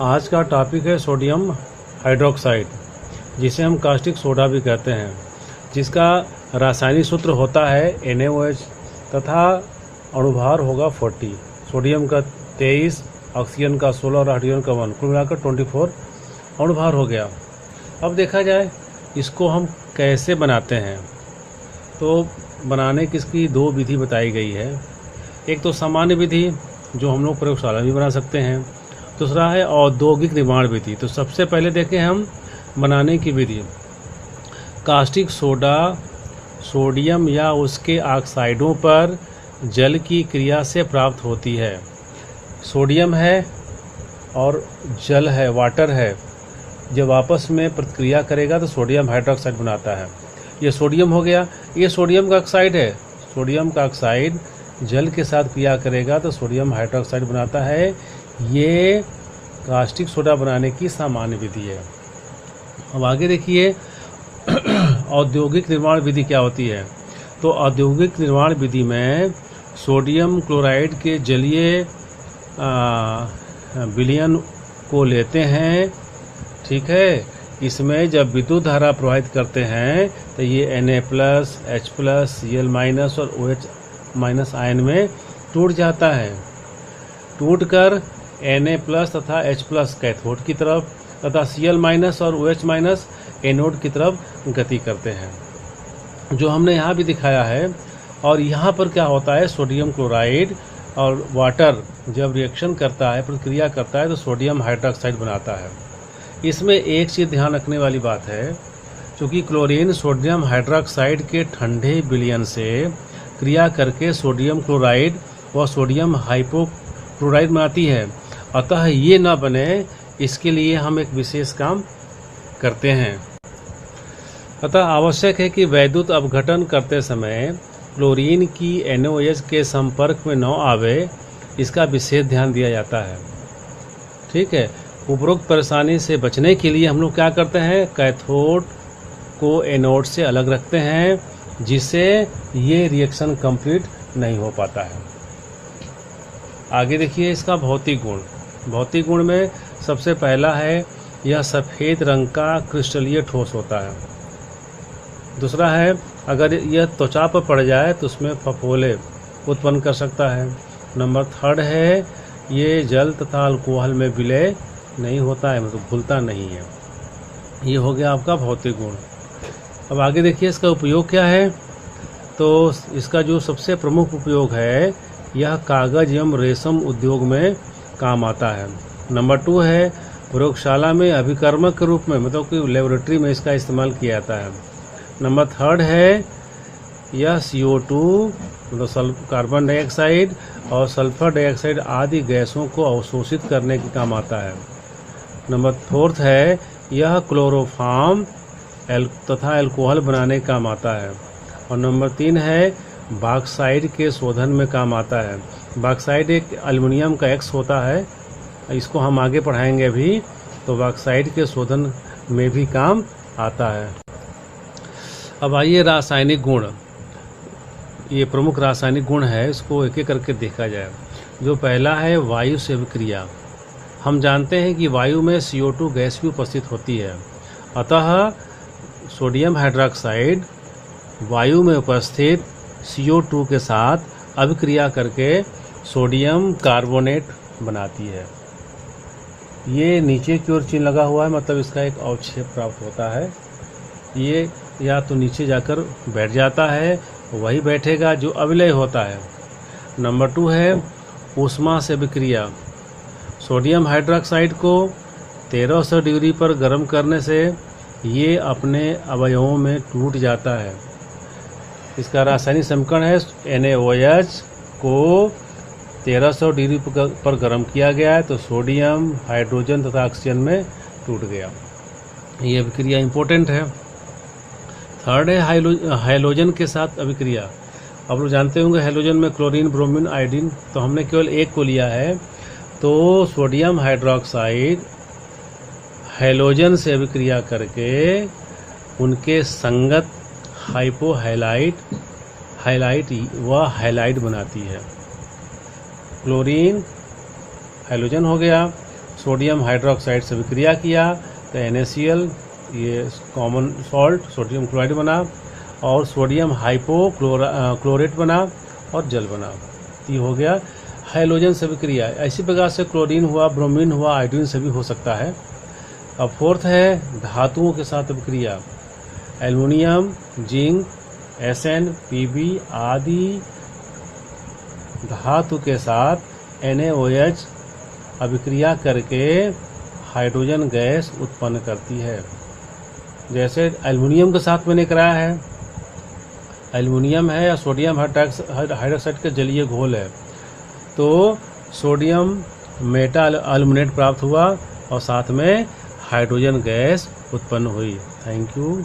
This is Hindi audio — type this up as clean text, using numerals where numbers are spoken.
आज का टॉपिक है सोडियम हाइड्रोक्साइड, जिसे हम कास्टिक सोडा भी कहते हैं, जिसका रासायनिक सूत्र होता है NaOH तथा अणुभार होगा 40, सोडियम का 23, ऑक्सीजन का 16 और हाइड्रोजन का 1, कुल मिलाकर 24 अणुभार हो गया। अब देखा जाए इसको हम कैसे बनाते हैं, तो बनाने की इसकी दो विधि बताई गई है। एक तो सामान्य विधि जो हम लोग प्रयोगशाला में बना सकते हैं, दूसरा है औद्योगिक निर्माण विधि। तो सबसे पहले देखें हम बनाने की विधि। कास्टिक सोडा सोडियम या उसके ऑक्साइडों पर जल की क्रिया से प्राप्त होती है। सोडियम है और जल है, वाटर है, जब आपस में प्रतिक्रिया करेगा तो सोडियम हाइड्रोक्साइड बनाता है। ये सोडियम हो गया, ये सोडियम का ऑक्साइड है। सोडियम का ऑक्साइड जल के साथ क्रिया करेगा तो सोडियम हाइड्रोक्साइड बनाता है। ये कास्टिक सोडा बनाने की सामान्य विधि है। अब आगे देखिए औद्योगिक निर्माण विधि क्या होती है। तो औद्योगिक निर्माण विधि में सोडियम क्लोराइड के जलीय विलयन को लेते हैं, ठीक है। इसमें जब विद्युत धारा प्रवाहित करते हैं तो ये Na+, H+, Cl- और OH- आयन में टूट जाता है। टूटकर Na+ तथा H+ कैथोड की तरफ तथा Cl- और OH- एनोड की तरफ गति करते हैं, जो हमने यहाँ भी दिखाया है। और यहाँ पर क्या होता है, सोडियम क्लोराइड और वाटर जब रिएक्शन करता है, प्रतिक्रिया करता है, तो सोडियम हाइड्रोक्साइड बनाता है। इसमें एक चीज़ ध्यान रखने वाली बात है, क्योंकि क्लोरीन सोडियम हाइड्रोक्साइड के ठंडे विलयन से क्रिया करके सोडियम क्लोराइड व सोडियम हाइपोक्लोराइड बनाती है। अतः ये ना बने, इसके लिए हम एक विशेष काम करते हैं। अतः आवश्यक है कि वैद्युत अपघटन करते समय क्लोरीन की NaOH के संपर्क में न आवे, इसका विशेष ध्यान दिया जाता है, ठीक है। उपरोक्त परेशानी से बचने के लिए हम लोग क्या करते हैं, कैथोड को एनोड से अलग रखते हैं, जिससे ये रिएक्शन कंप्लीट नहीं हो पाता है। आगे देखिए इसका भौतिक गुण। भौतिक गुण में सबसे पहला है, यह सफ़ेद रंग का क्रिस्टलीय ठोस होता है। दूसरा है, अगर यह त्वचा पर पड़ जाए तो उसमें फफोले उत्पन्न कर सकता है। नंबर 3 है, ये जल तथा अल्कोहल में विलय नहीं होता है, मतलब घुलता नहीं है। ये हो गया आपका भौतिक गुण। अब आगे देखिए इसका उपयोग क्या है। तो इसका जो सबसे प्रमुख उपयोग है, यह कागज एवं रेशम उद्योग में काम आता है। नंबर 2 है, प्रयोगशाला में अभिकर्मक के रूप में, मतलब कि लेबोरेटरी में इसका इस्तेमाल किया जाता है। नंबर 3 है, यह CO2 मतलब कार्बन डाइऑक्साइड और सल्फर डाइऑक्साइड आदि गैसों को अवशोषित करने के काम आता है। नंबर 4 है, यह क्लोरोफॉर्म तथा अल्कोहल बनाने का काम आता है। और नंबर 3 है, बॉक्साइड के शोधन में काम आता है। बॉक्साइड एक एल्युमिनियम का X होता है, इसको हम आगे पढ़ाएंगे अभी। तो बॉक्साइड के शोधन में भी काम आता है। अब आइए रासायनिक गुण, ये प्रमुख रासायनिक गुण है, इसको एक एक करके देखा जाए। जो पहला है, वायु से अभिक्रिया। हम जानते हैं कि वायु में CO2 गैस भी उपस्थित होती है, अतः सोडियम हाइड्रोक्साइड वायु में उपस्थित CO2 के साथ अभिक्रिया करके सोडियम कार्बोनेट बनाती है। ये नीचे की ओर चिन्ह लगा हुआ है, मतलब इसका एक अवक्षेप प्राप्त होता है। ये या तो नीचे जाकर बैठ जाता है, वही बैठेगा जो अविलय होता है। नंबर 2 है, ऊष्मा से अभिक्रिया। सोडियम हाइड्रोक्साइड को 1300 डिग्री पर गर्म करने से ये अपने अवयवों में टूट जाता है। इसका रासायनिक समीकरण है, NaOH को 1300 डिग्री पर गर्म किया गया है तो सोडियम हाइड्रोजन तथा ऑक्सीजन में टूट गया। ये अभिक्रिया इंपॉर्टेंट है। 3 है, हैलोजन के साथ अभिक्रिया। आप लोग जानते होंगे हैलोजन में क्लोरीन, ब्रोमीन, आयोडीन, तो हमने केवल एक को लिया है। तो सोडियम हाइड्रोक्साइड हैलोजन से अभिक्रिया करके उनके संगत हाइपोहैलाइड व हैलाइड बनाती है। क्लोरीन हैलोजन हो गया, सोडियम हाइड्रोक्साइड से विक्रिया किया तो NaCl, ये कॉमन सॉल्ट सोडियम क्लोराइड बना, और सोडियम हाइपोक्लोरेट बना और जल बना। ये हो गया हाइड्रोजन से विक्रिया। इसी प्रकार से क्लोरीन हुआ, ब्रोमीन हुआ, आयोडीन से भी हो सकता है। अब फोर्थ है धातुओं के साथ विक्रिया, एल्युमिनियम, जिंक, Sn, Pb आदि धातु के साथ NaOH अभिक्रिया करके हाइड्रोजन गैस उत्पन्न करती है। जैसे एल्युमिनियम के साथ मैंने कराया है, एल्युमिनियम है या सोडियम हाइड्रोक्साइड का जलीय घोल है, तो सोडियम मेटा एल्युमिनेट प्राप्त हुआ और साथ में हाइड्रोजन गैस उत्पन्न हुई। Thank you.